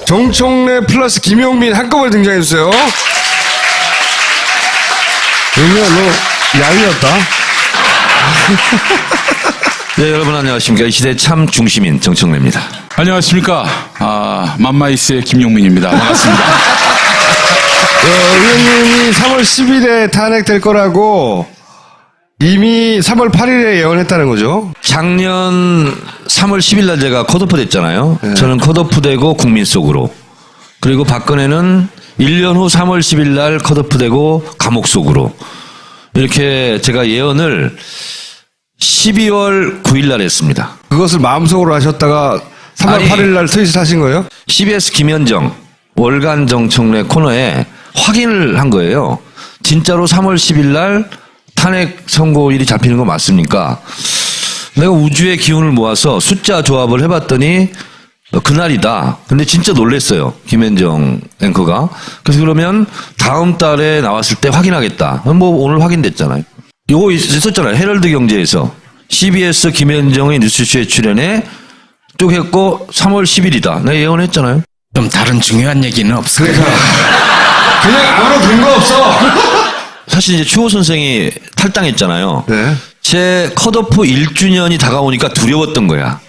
정청래 플러스 김용민 한꺼번에 등장해주세요. 용민아, 너 야위였다. 네, 여러분 안녕하십니까. 이 시대 참 중심인 정청래입니다. 안녕하십니까. 맘마이스의 김용민입니다. 반갑습니다. 의원님이 3월 10일에 탄핵될 거라고 이미 3월 8일에 예언했다는 거죠. 작년 3월 10일 날 제가 컷오프 됐잖아요. 네. 저는 컷오프 되고 국민 속으로. 그리고 박근혜는 1년 후 3월 10일 날 컷오프 되고 감옥 속으로. 이렇게 제가 예언을 12월 9일 날 했습니다. 그것을 마음속으로 하셨다가 3월 8일 날 트윗을 하신 거예요? CBS 김현정 월간 정청래 코너에 확인을 한 거예요. 진짜로 3월 10일 날 탄핵 선고일이 잡히는 거 맞습니까? 내가 우주의 기운을 모아서 숫자 조합을 해봤더니 그날이다. 근데 진짜 놀랬어요. 김현정 앵커가. 그래서 그러면 다음 달에 나왔을 때 확인하겠다. 뭐 오늘 확인됐잖아요. 요거 있었잖아요. 헤럴드 경제에서. CBS 김현정의 뉴스쇼에 출연해 쭉 했고 3월 10일이다. 내가 예언했잖아요. 좀 다른 중요한 얘기는 없어요. 그냥 아무런 근거 없어. 사실 이제 추호 선생이 탈당했잖아요. 네. 제 컷오프 1주년이 다가오니까 두려웠던 거야.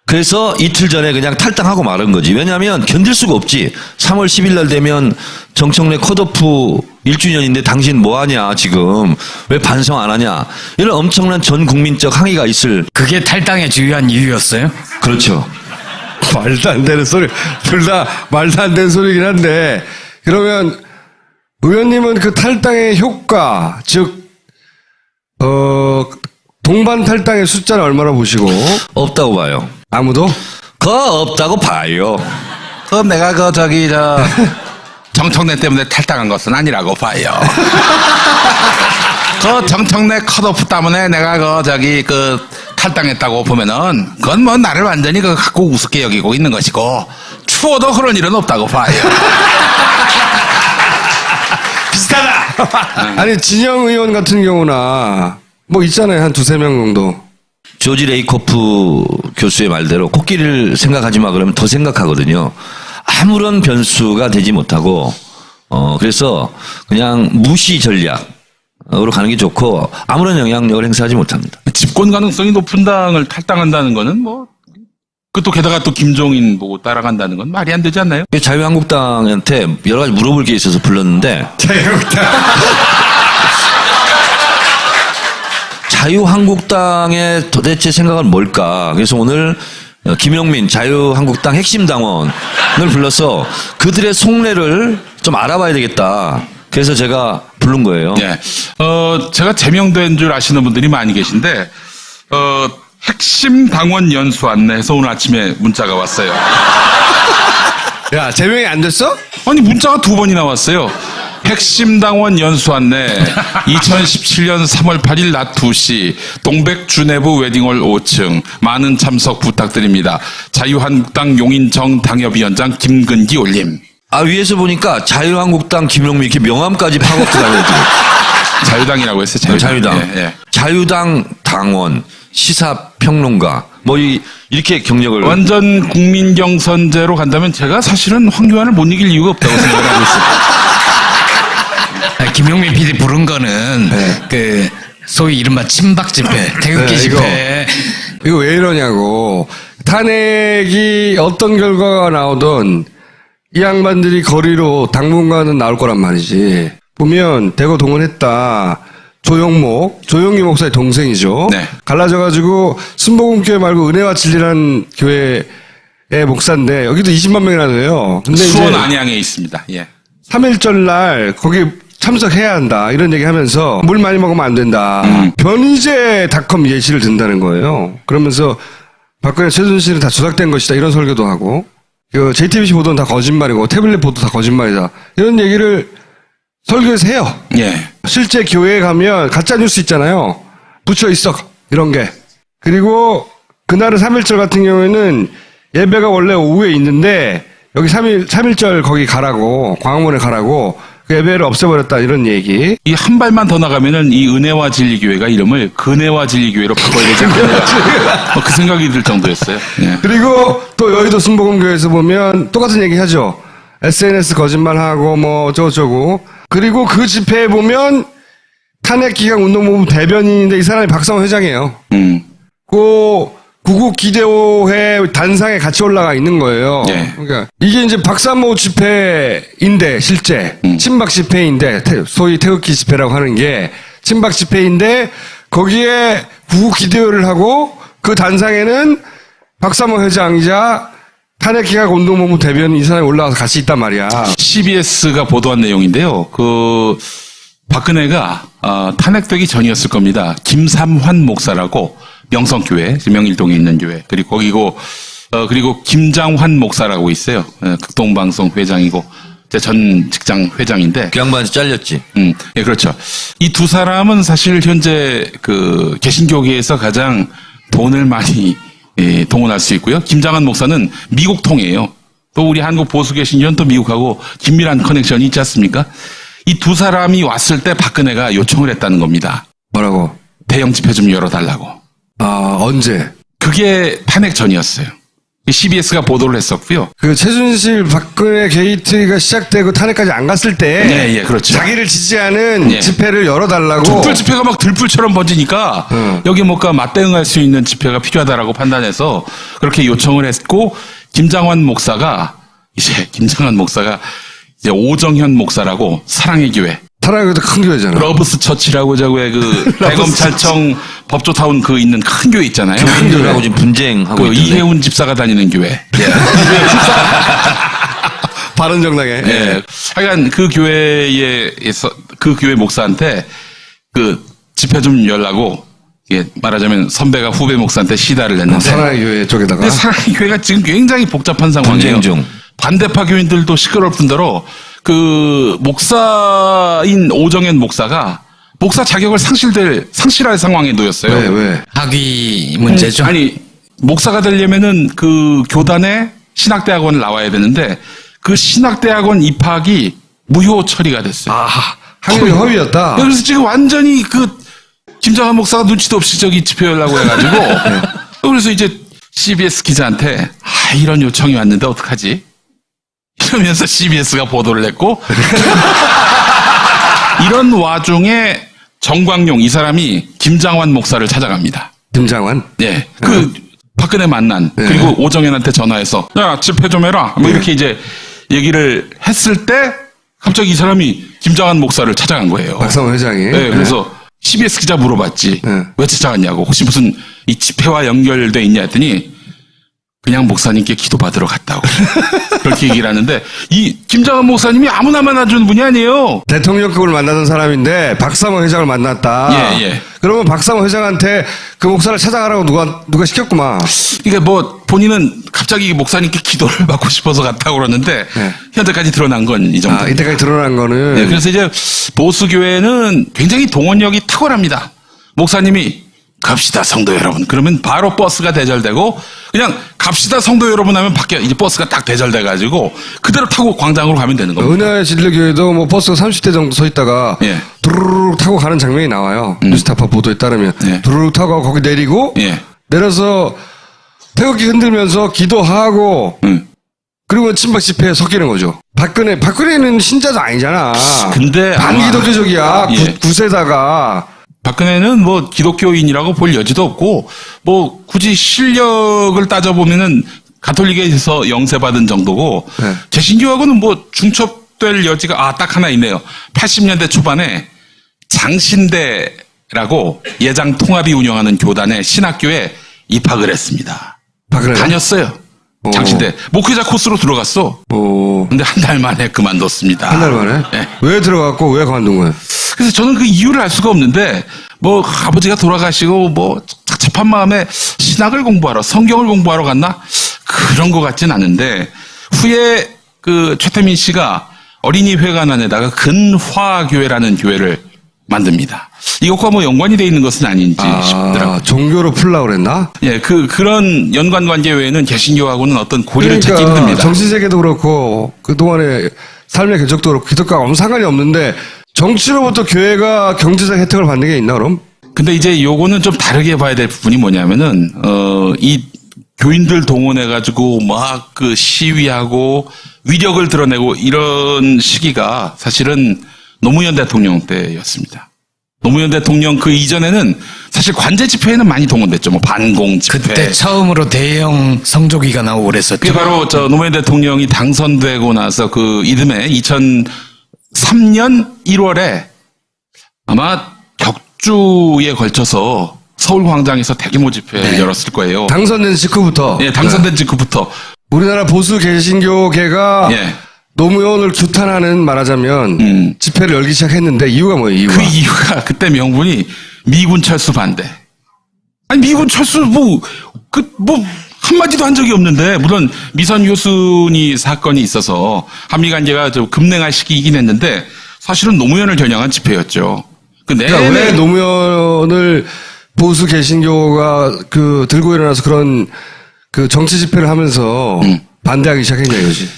그래서 이틀 전에 그냥 탈당하고 말은 거지. 왜냐하면 견딜 수가 없지. 3월 10일 날 되면 정청래 컷오프 1주년인데 당신 뭐 하냐 지금. 왜 반성 안 하냐. 이런 엄청난 전 국민적 항의가 있을. 그게 탈당의 주요한 이유였어요? 그렇죠. 말도 안 되는 소리. 둘 다 말도 안 되는 소리긴 한데 그러면 의원님은 그 탈당의 효과 즉 동반 탈당의 숫자는 얼마나 보시고? 없다고 봐요. 아무도? 그거 없다고 봐요. 그럼 내가 정청래 때문에 탈당한 것은 아니라고 봐요. 그 정청래 컷오프 때문에 내가 탈당했다고 보면은 그건 뭐 나를 완전히 갖고 우습게 여기고 있는 것이고 추워도 그런 일은 없다고 봐요. 비슷하다. 아니 진영 의원 같은 경우나 뭐 있잖아요. 한 두세 명 정도. 조지 레이코프 교수의 말대로 코끼리를 생각하지 마 그러면 더 생각하거든요. 아무런 변수가 되지 못하고 그래서 그냥 무시 전략으로 가는 게 좋고 아무런 영향력을 행사하지 못합니다. 집권 가능성이 높은 당을 탈당한다는 거는 뭐 또 게다가 또 김종인 보고 따라간다는 건 말이 안 되지 않나요? 자유한국당한테 여러 가지 물어볼 게 있어서 불렀는데 자유한국당의 도대체 생각은 뭘까? 그래서 오늘 김용민 자유한국당 핵심 당원을 불러서 그들의 속내를 좀 알아봐야 되겠다. 그래서 제가 부른 거예요. 예. 제가 제명된 줄 아시는 분들이 많이 계신데, 핵심 당원 연수 안내해서 오늘 아침에 문자가 왔어요. 야, 제명이 안 됐어? 아니, 문자가 2번이나 왔어요. 핵심 당원 연수 안내 2017년 3월 8일 낮 2시 동백 주내부 웨딩홀 5층 많은 참석 부탁드립니다. 자유한국당 용인정 당협위원장 김근기 올림. 위에서 보니까 자유한국당 김용민 이렇게 명함까지 파고 들어가요. 자유당이라고 했어요. 자유당. 예, 예. 자유당 당원, 시사평론가, 이렇게 경력을. 완전 국민경선제로 간다면 제가 사실은 황교안을 못 이길 이유가 없다고 생각하고 있습니다. 김용민 PD 부른 거는 소위 이른바 친박 집회, 태극기 집회. 이거 왜 이러냐고. 탄핵이 어떤 결과가 나오든 이 양반들이 거리로 당분간은 나올 거란 말이지. 보면 대거 동원했다. 조용기 목사의 동생이죠. 네. 갈라져가지고 순복음교회 말고 은혜와 진리라는 교회의 목사인데 여기도 20만 명이나 돼요. 근데 수원 이제 안양에 있습니다. 예. 3.1절 날 거기 참석해야 한다 이런 얘기 하면서 물 많이 먹으면 안 된다. 변희재닷컴 예시를 든다는 거예요. 그러면서 박근혜 최순실은 다 조작된 것이다 이런 설교도 하고 JTBC 보도는 다 거짓말이고 태블릿 보도 다 거짓말이다 이런 얘기를 설교에서 해요. 예. 실제 교회에 가면 가짜 뉴스 있잖아요. 붙여 있어 이런 게. 그리고 그날은 3.1절 같은 경우에는 예배가 원래 오후에 있는데 여기 3.1절 거기 가라고 광화문에 가라고 그 예배를 없애버렸다 이런 얘기. 이 한 발만 더 나가면은 이 은혜와 진리교회가 이름을 근혜와 진리교회로 바꿔야 되지 않겠냐. 그 생각이 들 정도였어요. 예. 그리고 또 여의도 순복음교회에서 보면 똑같은 얘기 하죠. SNS 거짓말하고 뭐 어쩌고저쩌고. 그리고 그 집회에 보면 탄핵기각 운동본부 대변인인데 이 사람이 박상호 회장이에요. 그 구국 기대호회 단상에 같이 올라가 있는 거예요. 네. 그러니까 이게 이제 박사모 집회인데 실제 친박 집회인데 소위 태극기 집회라고 하는 게 친박 집회인데 거기에 구국 기대호를 하고 그 단상에는 박사모 회장이자 탄핵기각 운동본부 대변인 이 사람이 올라가서 같이 있단 말이야. CBS가 보도한 내용인데요. 그 박근혜가 탄핵되기 전이었을 겁니다. 김삼환 목사라고 명성교회, 명일동에 있는 교회. 그리고 김장환 목사라고 있어요. 극동방송 회장이고 제 전 직장 회장인데. 그 양반이 잘렸지. 예, 그렇죠. 이 두 사람은 사실 현재 그 개신교계에서 가장 돈을 많이 동원할 수 있고요. 김장환 목사는 미국 통이에요. 또 우리 한국 보수 개신교는 또 미국하고 긴밀한 커넥션이 있지 않습니까? 이 두 사람이 왔을 때 박근혜가 요청을 했다는 겁니다. 뭐라고? 대형 집회 좀 열어달라고. 아, 언제? 그게 탄핵 전이었어요. CBS가 보도를 했었고요. 그 최순실 박근혜 게이트가 시작되고 탄핵까지 안 갔을 때. 네, 예, 그렇죠. 자기를 지지하는 예. 집회를 열어달라고. 촛불 집회가 막 들불처럼 번지니까 여기 뭔가 맞대응할 수 있는 집회가 필요하다라고 판단해서 그렇게 요청을 했고 김장환 목사가 이제 오정현 목사라고 사랑의 교회. 사랑에도 큰 교회잖아. 러브스 처치라고 저왜 그 대검찰청 법조타운 그 있는 큰 교회 있잖아요. 교인들하고 지금 분쟁하고 그 있던데. 이혜훈 집사가 다니는 교회. 바른정당에. 예. 하여간 그 교회에서 그 교회 목사한테 그 집회 좀 열라고 이게 말하자면 선배가 후배 목사한테 시다를 했는데 사랑의 교회 쪽에다가. 근데 사랑의 교회가 지금 굉장히 복잡한 상황이에요. 분쟁 중. 반대파 교인들도 시끄러울 뿐더러 그 목사인 오정현 목사가 목사 자격을 상실할 상황에 놓였어요. 왜? 학위 문제죠. 아니 목사가 되려면은 그 교단에 신학대학원을 나와야 되는데 그 신학대학원 입학이 무효 처리가 됐어요. 학력이 허위였다. 그래서 지금 완전히 그 김장환 목사가 눈치도 없이 저기 집회 열라고 해가지고 그래서 이제 CBS 기자한테 이런 요청이 왔는데 어떡하지? 이러면서 CBS가 보도를 했고 이런 와중에 정광용 이 사람이 김장환 목사를 찾아갑니다. 김장환? 예. 그 박근혜 만난 그리고 오정현한테 전화해서 야 집회 좀 해라 뭐 이렇게 이제 얘기를 했을 때 갑자기 이 사람이 김장환 목사를 찾아간 거예요. 박상호 회장이. 네, 그래서 CBS 기자 물어봤지. 네. 왜 찾아갔냐고. 혹시 무슨 이 집회와 연결돼 있냐 했더니 그냥 목사님께 기도받으러 갔다고. 그렇게 얘기를 하는데 이 김장환 목사님이 아무나 만나주는 분이 아니에요. 대통령급을 만나던 사람인데 박상호 회장을 만났다. 예. 그러면 박상호 회장한테 그 목사를 찾아가라고 누가 시켰구만. 그러니까 뭐 본인은 갑자기 목사님께 기도를 받고 싶어서 갔다고 그러는데 네. 현재까지 드러난 건 이 정도. 이때까지 드러난 거는. 네, 그래서 이제 보수교회는 굉장히 동원력이 탁월합니다. 목사님이 갑시다 성도 여러분. 그러면 바로 버스가 대절되고 그냥 갑시다 성도 여러분 하면 밖에 이제 버스가 딱 대절돼가지고 그대로 타고 광장으로 가면 되는 겁니다. 은하의 진리교회도 뭐 버스가 30대 정도 서 있다가 예. 두루룩 타고 가는 장면이 나와요. 뉴스타파 보도에 따르면 예. 두루룩 타고 거기 내리고 예. 내려서 태극기 흔들면서 기도하고 그리고 친박 집회에 섞이는 거죠. 박근혜는 신자도 아니잖아. 근데 반기독교적이야. 예. 구세다가. 박근혜는 뭐 기독교인이라고 볼 여지도 없고 뭐 굳이 실력을 따져보면은 가톨릭에서 영세받은 정도고 네. 개신교하고는 뭐 중첩될 여지가 딱 하나 있네요. 80년대 초반에 장신대라고 예장 통합이 운영하는 교단의 신학교에 입학을 했습니다. 박근혜가? 다녔어요. 장신대. 목회자 코스로 들어갔어. 근데 한 달 만에 그만뒀습니다. 한 달 만에? 네. 왜 들어갔고 왜 관둔 거예요? 그래서 저는 그 이유를 알 수가 없는데 뭐 아버지가 돌아가시고 뭐 착잡한 마음에 신학을 공부하러 성경을 공부하러 갔나 그런 것 같진 않은데 후에 그 최태민 씨가 어린이 회관안에다가 근화교회라는 교회를 만듭니다. 이것과 뭐 연관이 돼 있는 것은 아닌지 싶더라고요. 종교로 풀라고 그랬나? 예, 그런 연관 관계 외에는 개신교하고는 어떤 고리를 찾기 그러니까 힘듭니다. 정신세계도 그렇고 그동안에 삶의 궤적도 그렇고 기독교가 아무 상관이 없는데 정치로부터 교회가 경제적 혜택을 받는 게 있나 그럼? 근데 이제 요거는 좀 다르게 봐야 될 부분이 뭐냐면은, 이 교인들 동원해가지고 막 그 시위하고 위력을 드러내고 이런 시기가 사실은 노무현 대통령 때였습니다. 노무현 대통령 그 이전에는 사실 관제 집회에는 많이 동원됐죠. 뭐 반공 집회. 그때 처음으로 대형 성조기가 나오고 그랬었죠. 그게 바로 저 노무현 대통령이 당선되고 나서 그 이듬해 2003년 1월에 아마 격주에 걸쳐서 서울광장에서 대규모 집회를 열었을 거예요. 당선된 직후부터. 예, 당선된 직후부터. 우리나라 보수 개신교계가 예. 노무현을 규탄하는 말하자면 집회를 열기 시작했는데 이유가 뭐예요? 이유가? 그 이유가 그때 명분이 미군 철수 반대. 아니 미군 철수 뭐 한마디도 한 적이 없는데 물론 미선 효순이 사건이 있어서 한미 관계가 좀 급냉할 시기이긴 했는데 사실은 노무현을 겨냥한 집회였죠. 그러니까 왜 노무현을 보수 개신교가 그 들고 일어나서 그런 그 정치 집회를 하면서 반대하기 시작했냐 이거지.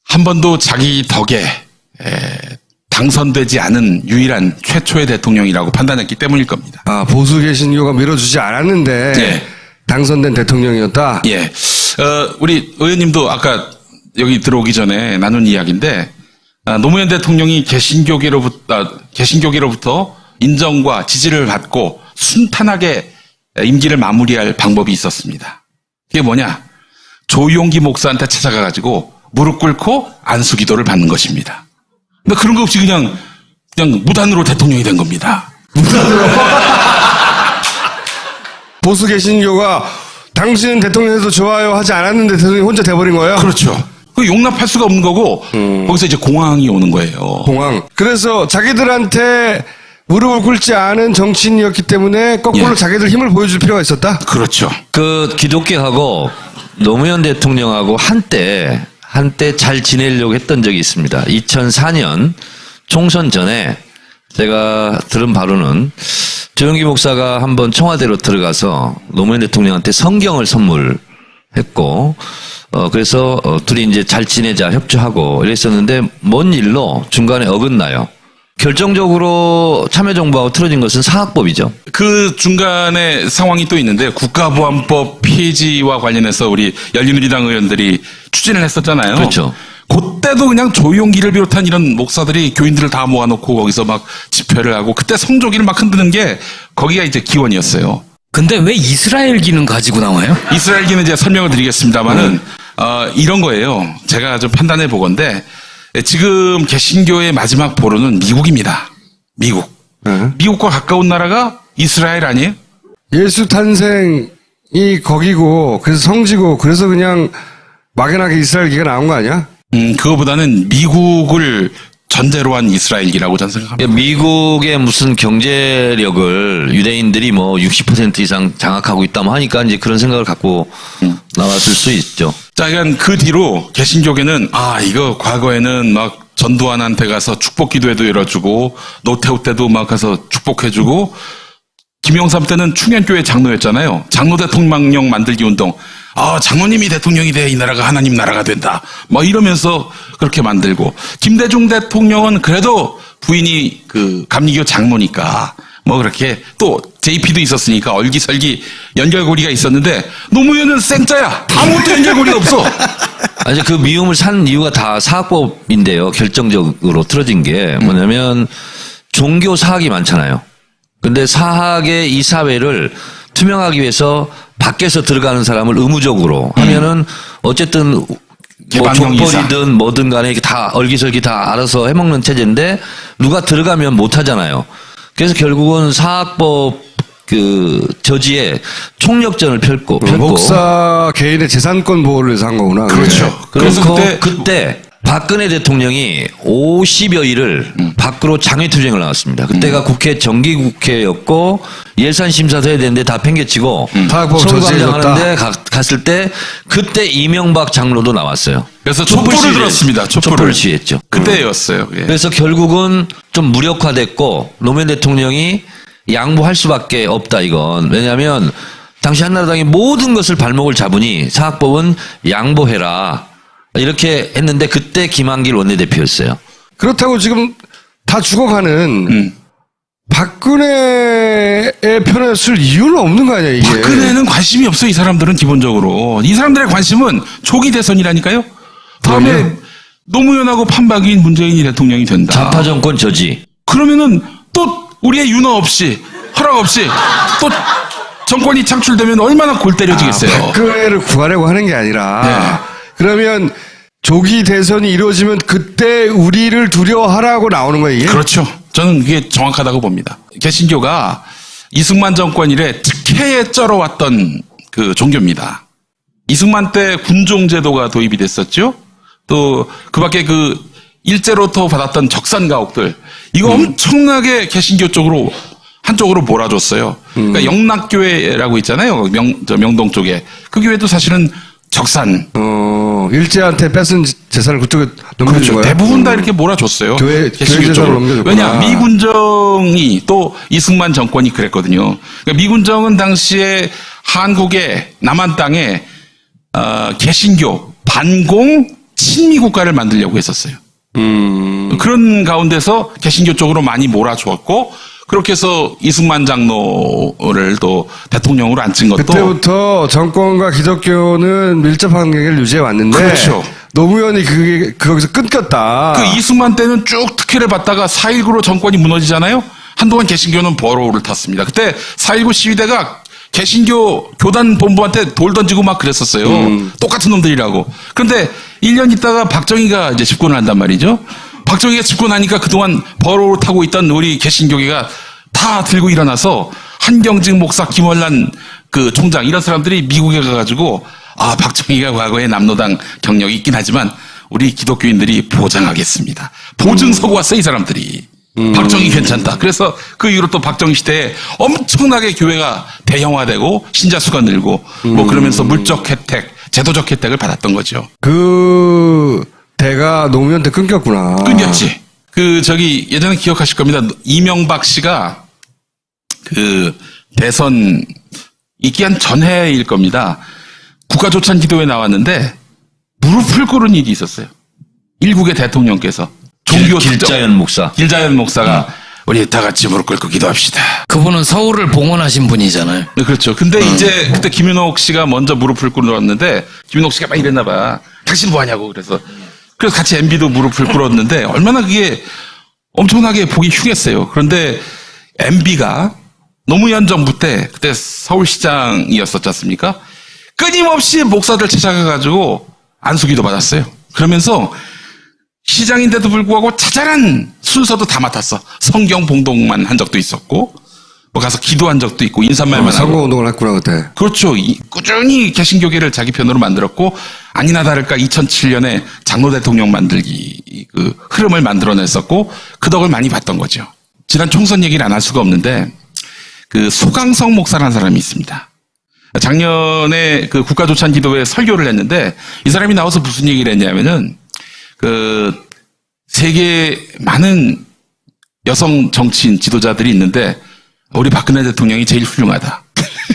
한 번도 자기 덕에 당선되지 않은 유일한 최초의 대통령이라고 판단했기 때문일 겁니다. 아, 보수 개신교가 밀어주지 않았는데 예. 당선된 대통령이었다. 예. 우리 의원님도 아까 여기 들어오기 전에 나눈 이야기인데 노무현 대통령이 개신교계로부터 인정과 지지를 받고 순탄하게 임기를 마무리할 방법이 있었습니다. 그게 뭐냐? 조용기 목사한테 찾아가가지고 무릎 꿇고 안수 기도를 받는 것입니다. 근데 그런 거 없이 그냥 무단으로 대통령이 된 겁니다. 보수 개신교가 당신은 대통령에서 좋아요 하지 않았는데 대통령이 혼자 돼버린 거예요? 그렇죠. 그 용납할 수가 없는 거고 거기서 이제 공황이 오는 거예요. 공황. 그래서 자기들한테 무릎을 꿇지 않은 정치인이었기 때문에 거꾸로 예. 자기들 힘을 보여줄 필요가 있었다? 그렇죠. 그 기독교하고 노무현 대통령하고 한때 잘 지내려고 했던 적이 있습니다. 2004년 총선 전에 제가 들은 바로는 조영기 목사가 한번 청와대로 들어가서 노무현 대통령한테 성경을 선물했고, 그래서 둘이 이제 잘 지내자 협조하고 이랬었는데 뭔 일로 중간에 어긋나요. 결정적으로 참여정부하고 틀어진 것은 사학법이죠. 그 중간에 상황이 또 있는데 국가보안법 폐지와 관련해서 우리 열린우리당 의원들이 추진을 했었잖아요. 그렇죠. 그때도 그냥 조용기를 비롯한 이런 목사들이 교인들을 다 모아놓고 거기서 막 집회를 하고 그때 성조기를 막 흔드는 게 거기가 이제 기원이었어요. 근데 왜 이스라엘기는 가지고 나와요? 이스라엘기는 이제 설명을 드리겠습니다만은 이런 거예요. 제가 좀 판단해 보건데 지금 개신교의 마지막 보루는 미국입니다. 미국. 미국과 가까운 나라가 이스라엘 아니에요? 예수 탄생이 거기고 그래서 성지고 그래서 그냥 막연하게 이스라엘기가 나온 거 아니야? 그거보다는 미국을 전제로 한 이스라엘기라고 저는 생각합니다. 미국의 무슨 경제력을 유대인들이 뭐 60% 이상 장악하고 있다고 하니까 이제 그런 생각을 갖고 나왔을 수 있죠. 자, 그러니까 그 뒤로 개신교계는 이거 과거에는 막 전두환한테 가서 축복 기도회도 열어주고 노태우 때도 막 가서 축복해주고 김영삼 때는 충현교회 장로였잖아요. 장로 대통령령 만들기 운동. 장로님이 대통령이 돼 이 나라가 하나님 나라가 된다. 뭐 이러면서 그렇게 만들고 김대중 대통령은 그래도 부인이 그 감리교 장로니까 뭐 그렇게 또 JP도 있었으니까 얼기설기 연결고리가 있었는데 노무현은 생짜야. 아무것도 연결고리가 없어. 아니 그 미움을 산 이유가 다 사학법인데요. 결정적으로 틀어진 게 뭐냐면 종교 사학이 많잖아요. 근데 사학의 이 사회를 투명하기 위해서 밖에서 들어가는 사람을 의무적으로 하면은 어쨌든 뭐 족벌이든 뭐든 간에 다 얼기설기 다 알아서 해먹는 체제인데 누가 들어가면 못 하잖아요. 그래서 결국은 사학법 그 저지에 총력전을 펼고 목사 개인의 재산권 보호를 위해서 한 거구나. 그렇죠. 그래서 그때 박근혜 대통령이 50여 일을 밖으로 장외투쟁을 나왔습니다. 그때가 국회 정기국회였고 예산심사도 해야 되는데 다 팽개치고 서울광장하는데 갔을 때 그때 이명박 장로도 나왔어요. 그래서 촛불을 들었습니다. 촛불을 시했죠. 그때였어요. 예. 그래서 결국은 좀 무력화됐고 노무현 대통령이 양보할 수밖에 없다 이건. 왜냐하면 당시 한나라당이 모든 것을 발목을 잡으니 사학법은 양보해라. 이렇게 했는데 그때 김한길 원내대표였어요. 그렇다고 지금 다 죽어가는 박근혜의 편에 쓸 이유는 없는 거 아니야, 이게. 박근혜는 관심이 없어, 이 사람들은 기본적으로. 이 사람들의 관심은 조기 대선이라니까요. 다음에 그럼요? 노무현하고 판박이인 문재인이 대통령이 된다. 좌파 정권 저지. 그러면은 또 우리의 윤허 없이, 허락 없이 또 정권이 창출되면 얼마나 골 때려지겠어요. 박근혜를 구하려고 하는 게 아니라 그러면 조기 대선이 이루어지면 그때 우리를 두려워하라고 나오는 거예요, 이게? 그렇죠. 저는 그게 정확하다고 봅니다. 개신교가 이승만 정권 이래 특혜에 쩔어왔던 그 종교입니다. 이승만 때 군종제도가 도입이 됐었죠. 또 그 밖에 그 일제로부터 받았던 적산가옥들 이거 엄청나게 개신교 쪽으로 한쪽으로 몰아줬어요. 그러니까 영락교회라고 있잖아요. 명동 쪽에 그 교회도 사실은 적산. 일제한테 뺏은 재산을 그쪽에 넘겨준 그렇죠. 거예요. 대부분 다 이렇게 몰아줬어요. 교회 개신교 재산을 쪽으로. 넘겨줬구나. 왜냐 미군정이 또 이승만 정권이 그랬거든요. 그러니까 미군정은 당시에 한국의 남한 땅에 개신교 반공 친미 국가를 만들려고 했었어요. 그런 가운데서 개신교 쪽으로 많이 몰아주었고 그렇게 해서 이승만 장로를 또 대통령으로 앉힌 것도 그때부터 정권과 기독교는 밀접 관계를 유지해 왔는데 그렇죠. 노무현이 거기서 끊겼다. 그 이승만 때는 쭉 특혜를 받다가 4.19로 정권이 무너지잖아요. 한동안 개신교는 버러우를 탔습니다. 그때 4.19 시위대가 개신교 교단 본부한테 돌 던지고 막 그랬었어요. 똑같은 놈들이라고. 그런데 1년 있다가 박정희가 이제 집권을 한단 말이죠. 박정희가 집권하니까 그동안 버러우를 타고 있던 우리 개신교계가 다 들고 일어나서 한경직 목사, 김월란 그 총장 이런 사람들이 미국에 가가지고 박정희가 과거에 남노당 경력이 있긴 하지만 우리 기독교인들이 보장하겠습니다. 보증 서고 왔어요, 이 사람들이. 박정희 괜찮다. 그래서 그 이후로 또 박정희 시대에 엄청나게 교회가 대형화되고 신자 수가 늘고 뭐 그러면서 물적 혜택, 제도적 혜택을 받았던 거죠. 그 대가 노무현 때 끊겼구나. 끊겼지. 예전에 기억하실 겁니다. 이명박 씨가 그 대선 있기 한 전해일 겁니다. 국가조찬 기도회 나왔는데 무릎을 꿇은 일이 있었어요. 일국의 대통령께서. 종교 길자연 목사. 길자연 목사가 우리 다 같이 무릎 꿇고 기도합시다. 그분은 서울을 봉헌하신 분이잖아요. 네, 그렇죠. 근데 이제 그때 김윤옥 씨가 먼저 무릎을 꿇었는데 김윤옥 씨가 막 이랬나 봐. 당신 뭐 하냐고. 그래서 같이 MB도 무릎을 꿇었는데 얼마나 그게 엄청나게 보기 흉했어요. 그런데 MB가 노무현 정부 때 그때 서울시장이었었지 않습니까? 끊임없이 목사들 찾아가가지고 안수기도 받았어요. 그러면서 시장인데도 불구하고 자잘한 순서도 다 맡았어. 성경 봉독만 한 적도 있었고, 뭐 가서 기도한 적도 있고, 인사말만 하고. 선거운동을 했구나, 그때. 그렇죠. 꾸준히 개신교계를 자기 편으로 만들었고, 아니나 다를까 2007년에 장로 대통령 만들기 그 흐름을 만들어냈었고, 그 덕을 많이 봤던 거죠. 지난 총선 얘기를 안 할 수가 없는데, 그 소강성 목사라는 사람이 있습니다. 작년에 그 국가조찬 기도회에 설교를 했는데, 이 사람이 나와서 무슨 얘기를 했냐면은, 세계에 많은 여성 정치인 지도자들이 있는데 우리 박근혜 대통령이 제일 훌륭하다.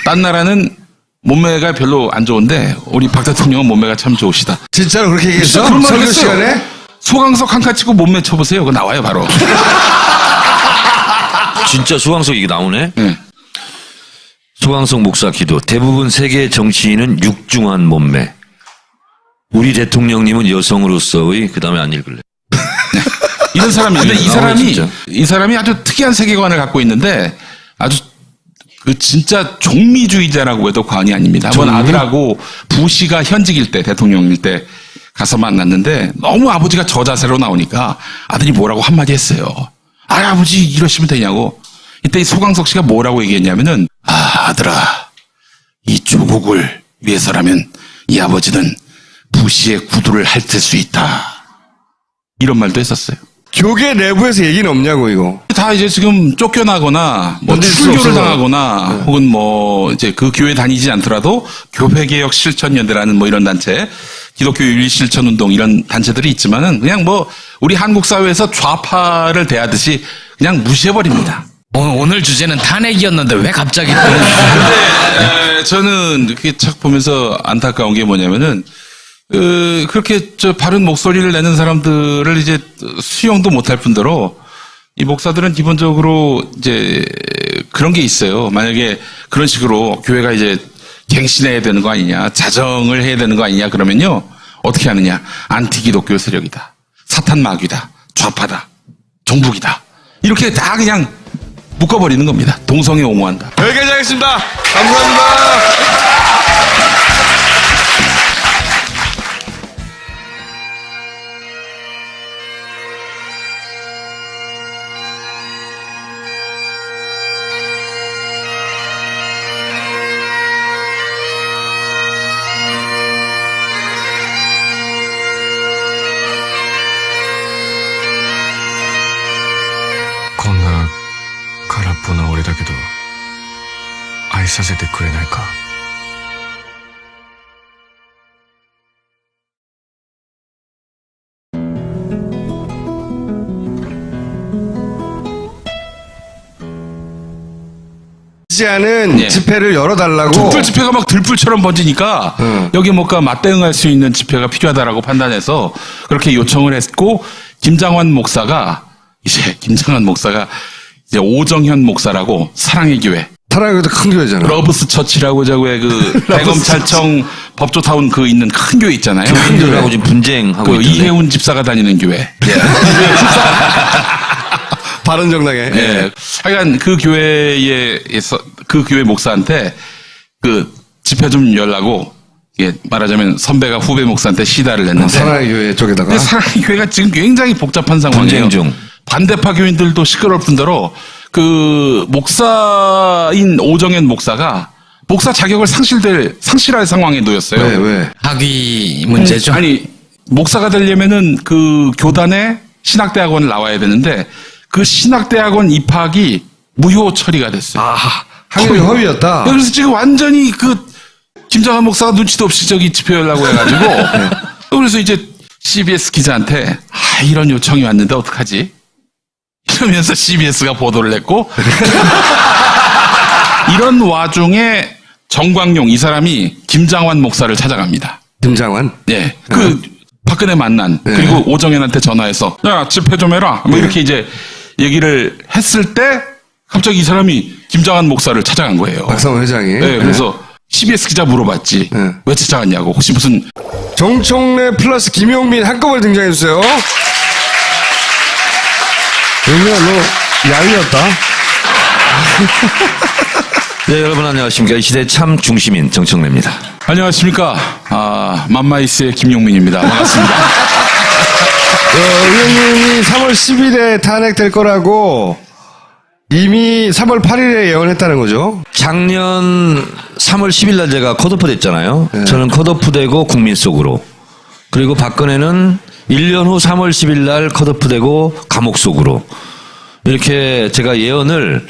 딴 나라는 몸매가 별로 안 좋은데 우리 박 대통령은 몸매가 참 좋으시다. 진짜로 그렇게 얘기했어? 그런 말 설교 했어요. 시간에? 소강석 한 칸 치고 몸매 쳐보세요. 그거 나와요 바로. 진짜 소강석 이게 나오네. 네. 소강석 목사 기도. 대부분 세계 정치인은 육중한 몸매. 우리 대통령님은 여성으로서의 그다음에 안 읽을래. 이런 사람이 근데 진짜. 이 사람이 아주 특이한 세계관을 갖고 있는데 아주 그 진짜 종미주의자라고 해도 과언이 아닙니다. 한번 아들하고 부시가 현직일 때 대통령일 때 가서 만났는데 너무 아버지가 저 자세로 나오니까 아들이 뭐라고 한마디 했어요. 아버지 이러시면 되냐고. 이때 이 소강석 씨가 뭐라고 얘기했냐면은 아들아 이 조국을 위해서라면 이 아버지는 부시의 구두를 핥을 수 있다. 이런 말도 했었어요. 교계 내부에서 얘기는 없냐고, 이거. 다 이제 지금 쫓겨나거나 뭐 던질 수 출교를 없어서. 당하거나 혹은 뭐 이제 그 교회 다니지 않더라도 교회개혁 실천연대라는 뭐 이런 단체, 기독교 윤리 실천 운동 이런 단체들이 있지만은 그냥 뭐 우리 한국 사회에서 좌파를 대하듯이 그냥 무시해버립니다. 오늘 주제는 탄핵이었는데 왜 갑자기 근데 저는 이렇게 착 보면서 안타까운 게 뭐냐면은 그렇게 바른 목소리를 내는 사람들을 이제 수용도 못할 뿐더러 이 목사들은 기본적으로 이제 그런 게 있어요. 만약에 그런 식으로 교회가 이제 갱신해야 되는 거 아니냐, 자정을 해야 되는 거 아니냐 그러면요. 어떻게 하느냐. 안티기독교 세력이다. 사탄 마귀다. 좌파다. 종북이다. 이렇게 다 그냥 묶어버리는 겁니다. 동성애 옹호한다. 여기까지 하겠습니다. 감사합니다.空っぽな俺だけど愛させてくれないか。 지 않은 예. 집회를 열어달라고. 촛불 집회가 막 들불처럼 번지니까 여기 뭔가 맞대응할 수 있는 집회가 필요하다라고 판단해서 그렇게 요청을 했고 김장환 목사가 이제 오정현 목사라고 사랑의 교회 사랑의 교회 큰 교회잖아. 러브스 처치라고 저거에 그 대검찰청 법조타운 그 있는 큰 교회 있잖아요. 교인들하고 지금 분쟁하고 그 있던데. 이혜훈 집사가 다니는 교회. 바른정당에. 예. 하여간 그 교회에서 그 교회 목사한테 그 집회 좀 열라고 예, 말하자면 선배가 후배 목사한테 시다를 냈는데 사랑의 교회 쪽에다가. 근데 사랑의 교회가 지금 굉장히 복잡한 상황이에요. 분쟁 중. 반대파 교인들도 시끄러울 뿐더러 그 목사인 오정현 목사가 목사 자격을 상실할 상황에 놓였어요. 왜? 학위 문제죠. 아니 목사가 되려면은 그 교단에 신학대학원을 나와야 되는데 그 신학대학원 입학이 무효 처리가 됐어요. 아, 학력이 허위였다. 그래서 지금 완전히 그 김장한 목사가 눈치도 없이 저기 집회 열라고 해가지고 그래서 이제 CBS 기자한테 이런 요청이 왔는데 어떡하지? 이러면서 CBS가 보도를 했고 이런 와중에 정광용 이 사람이 김장환 목사를 찾아갑니다. 김장환. 예, 그 박근혜 만난 그리고 오정현한테 전화해서 야 집회 좀 해라 뭐 이렇게 이제 얘기를 했을 때 갑자기 이 사람이 김장환 목사를 찾아간 거예요. 박상호 회장이. 네, 그래서 CBS 기자 물어봤지. 네. 왜 찾아갔냐고. 혹시 무슨 정청래 플러스 김용민 한꺼번에 등장해주세요. 용민아, 너 야위였다. 네, 여러분 안녕하십니까. 이 시대의 참 중심인 정청래입니다. 안녕하십니까. 맘마이스의 김용민입니다. 반갑습니다. 의원님이 3월 10일에 탄핵될 거라고 이미 3월 8일에 예언했다는 거죠. 작년 3월 10일 날 제가 컷오프 됐잖아요. 저는 컷오프 되고 국민 속으로. 그리고 박근혜는 1년 후 3월 10일 날 컷오프 되고 감옥 속으로. 이렇게 제가 예언을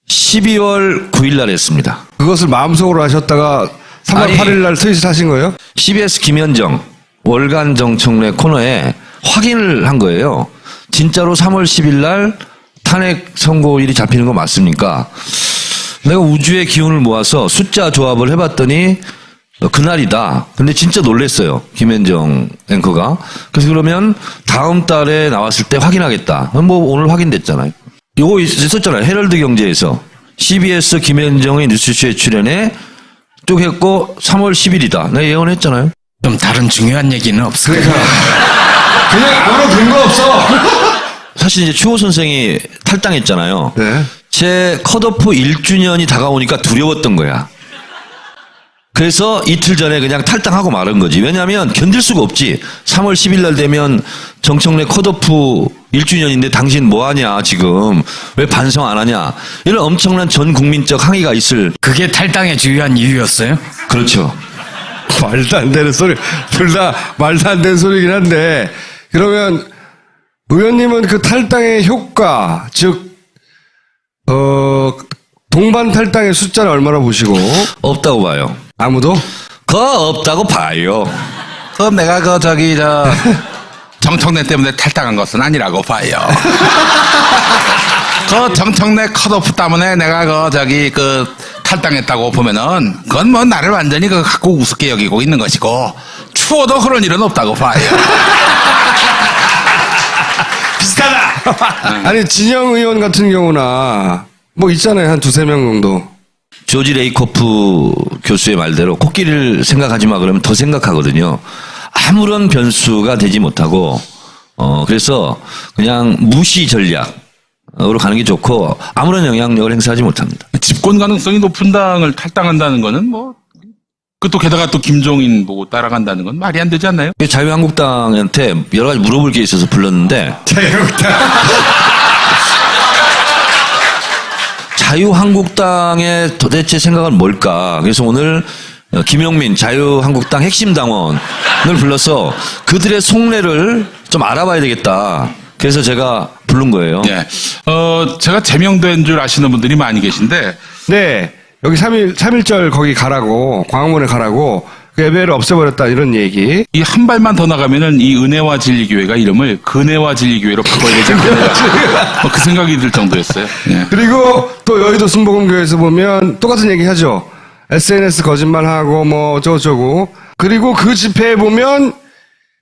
12월 9일 날 했습니다. 그것을 마음속으로 하셨다가 3월 아니, 8일 날 트윗을 하신 거예요? CBS 김현정 월간 정청래 코너에 확인을 한 거예요. 진짜로 3월 10일 날 탄핵 선고일이 잡히는 거 맞습니까? 내가 우주의 기운을 모아서 숫자 조합을 해봤더니 그날이다. 근데 진짜 놀랬어요. 김현정 앵커가. 그래서 그러면 다음 달에 나왔을 때 확인하겠다. 뭐 오늘 확인됐잖아요. 요거 있었잖아요. 헤럴드 경제에서. CBS 김현정의 뉴스쇼에 출연해 쭉 했고 3월 10일이다. 내가 예언했잖아요. 좀 다른 중요한 얘기는 없어요. 그냥 아무런 근거 없어. 사실 이제 추호 선생이 탈당했잖아요. 네. 제 컷오프 1주년이 다가오니까 두려웠던 거야. 그래서 이틀 전에 그냥 탈당하고 말은 거지. 왜냐하면 견딜 수가 없지. 3월 10일 날 되면 정청래 컷오프 1주년인데 당신 뭐하냐 지금. 왜 반성 안 하냐. 이런 엄청난 전 국민적 항의가 있을. 그게 탈당의 주요한 이유였어요? 그렇죠. 말도 안 되는 소리. 둘 다 말도 안 되는 소리긴 한데 그러면 의원님은 그 탈당의 효과, 즉 동반 탈당의 숫자를 얼마나 보시고? 없다고 봐요. 아무도? 그거 없다고 봐요. 그럼 내가 정청래 때문에 탈당한 것은 아니라고 봐요. 그 정청래 컷오프 때문에 내가 탈당했다고 보면은 그건 뭐 나를 완전히 갖고 우습게 여기고 있는 것이고 추워도 그런 일은 없다고 봐요. 비슷하다. 아니 진영 의원 같은 경우나 뭐 있잖아요. 한 두세 명 정도. 조지 레이코프 교수의 말대로 코끼리를 생각하지 마 그러면 더 생각하거든요. 아무런 변수가 되지 못하고 그래서 그냥 무시 전략으로 가는 게 좋고 아무런 영향력을 행사하지 못합니다. 집권 가능성이 높은 당을 탈당한다는 거는 뭐, 그 또 게다가 또 김종인 보고 따라간다는 건 말이 안 되지 않나요? 자유한국당한테 여러 가지 물어볼 게 있어서 불렀는데 자유한국당의 도대체 생각은 뭘까? 그래서 오늘 김용민 자유한국당 핵심 당원을 불러서 그들의 속내를 좀 알아봐야 되겠다. 그래서 제가 부른 거예요. 예. 제가 제명된 줄 아시는 분들이 많이 계신데, 네. 여기 3.1절 거기 가라고, 광화문에 가라고, 그 예배를 없애버렸다, 이런 얘기. 이 한 발만 더 나가면은 이 은혜와 진리교회가 이름을 근혜와 진리교회로 바꿔야 되지 않나. 그 생각이 들 정도였어요. 예. 그리고 또 여의도 순복음교회에서 보면 똑같은 얘기 하죠. SNS 거짓말하고 뭐 어쩌고저쩌고. 그리고 그 집회에 보면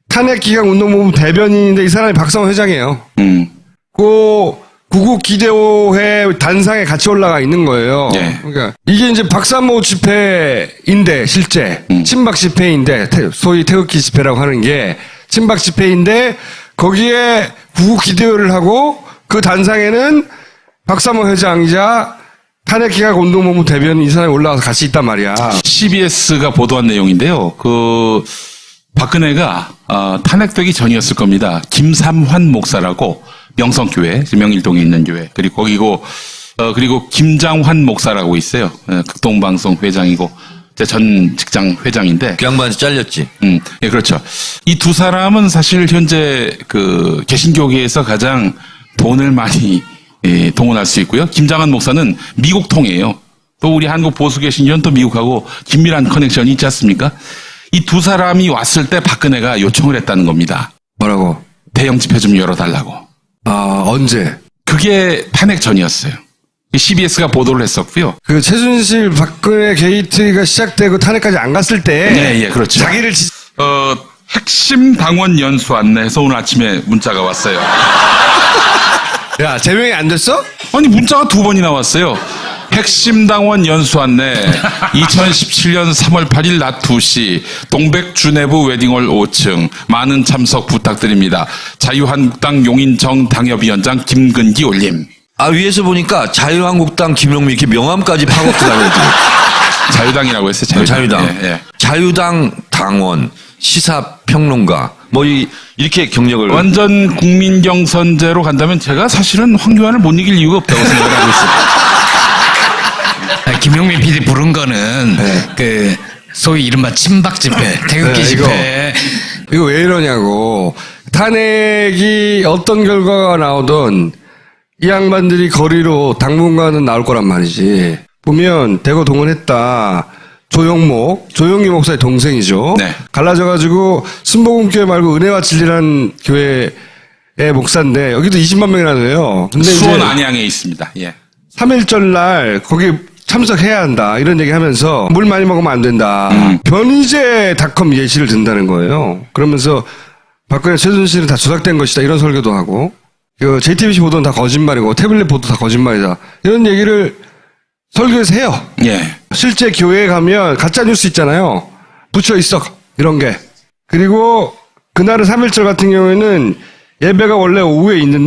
탄핵기각 운동본부 대변인인데 이 사람이 박상원 회장이에요. 그 구국 기대호회 단상에 같이 올라가 있는 거예요. 예. 그러니까 이게 이제 박사모 집회인데 실제 친박 집회인데 소위 태극기 집회라고 하는 게 친박 집회인데 거기에 구국 기대호를 하고 그 단상에는 박사모 회장이자 탄핵기각 운동본부 대변인 이 사람이 올라가서 같이 있단 말이야. CBS가 보도한 내용인데요. 박근혜가 탄핵되기 전이었을 겁니다. 김삼환 목사라고 명성교회, 명일동에 있는 교회, 그리고 거기고 그리고 김장환 목사라고 있어요. 극동방송 회장이고 제 전 직장 회장인데. 그 양반한테 잘렸지. 예, 그렇죠. 이 두 사람은 사실 현재 그 개신교계에서 가장 돈을 많이 동원할 수 있고요. 김장환 목사는 미국 통이에요. 또 우리 한국 보수 개신교는 또 미국하고 긴밀한 커넥션이 있지 않습니까? 이 두 사람이 왔을 때 박근혜가 요청을 했다는 겁니다. 뭐라고? 대형 집회 좀 열어달라고. 아, 언제? 그게 탄핵 전이었어요. CBS가 보도를 했었고요. 그 최순실 박근혜 게이트가 시작되고 탄핵까지 안 갔을 때. 네, 예, 그렇죠. 자기를 핵심 당원 연수 안내해서 오늘 아침에 문자가 왔어요. 야, 제명이 안 됐어? 아니, 문자가 2번이나 왔어요. 핵심 당원 연수 안내 2017년 3월 8일 낮 2시 동백 주내부 웨딩홀 5층 많은 참석 부탁드립니다. 자유한국당 용인정 당협위원장 김근기 올림. 위에서 보니까 자유한국당 김용민 이렇게 명함까지 파고 들어가요. 자유당이라고 했어요. 자유당. 예, 예. 자유당 당원, 시사평론가, 뭐 이렇게 경력을. 완전 국민경선제로 간다면 제가 사실은 황교안을 못 이길 이유가 없다고 생각을 하고 있습니다. 김용민 PD 부른 거는 그 소위 이른바 친박 집회, 태극기 네, 집회. 이거 왜 이러냐고. 탄핵이 어떤 결과가 나오든 이 양반들이 거리로 당분간은 나올 거란 말이지. 보면 대거 동원했다. 조용기 목사의 동생이죠. 네. 갈라져가지고 순복음교회 말고 은혜와 진리라는 교회의 목사인데 여기도 20만 명이나 돼요. 근데 수원 이제 안양에 있습니다. 예. 3.1절 날 거기 참석해야 한다. 이런 얘기 하면서 물 많이 먹으면 안 된다. 변희재닷컴 예시를 든다는 거예요. 그러면서 박근혜 최순실은 다 조작된 것이다. 이런 설교도 하고 그 JTBC 보도는 다 거짓말이고 태블릿 보도 다 거짓말이다. 이런 얘기를 설교에서 해요. 예. 실제 교회에 가면 가짜 뉴스 있잖아요. 붙여 있어. 이런 게. 그리고 그날은 3.1절 같은 경우에는 예배가 원래 오후에 있는데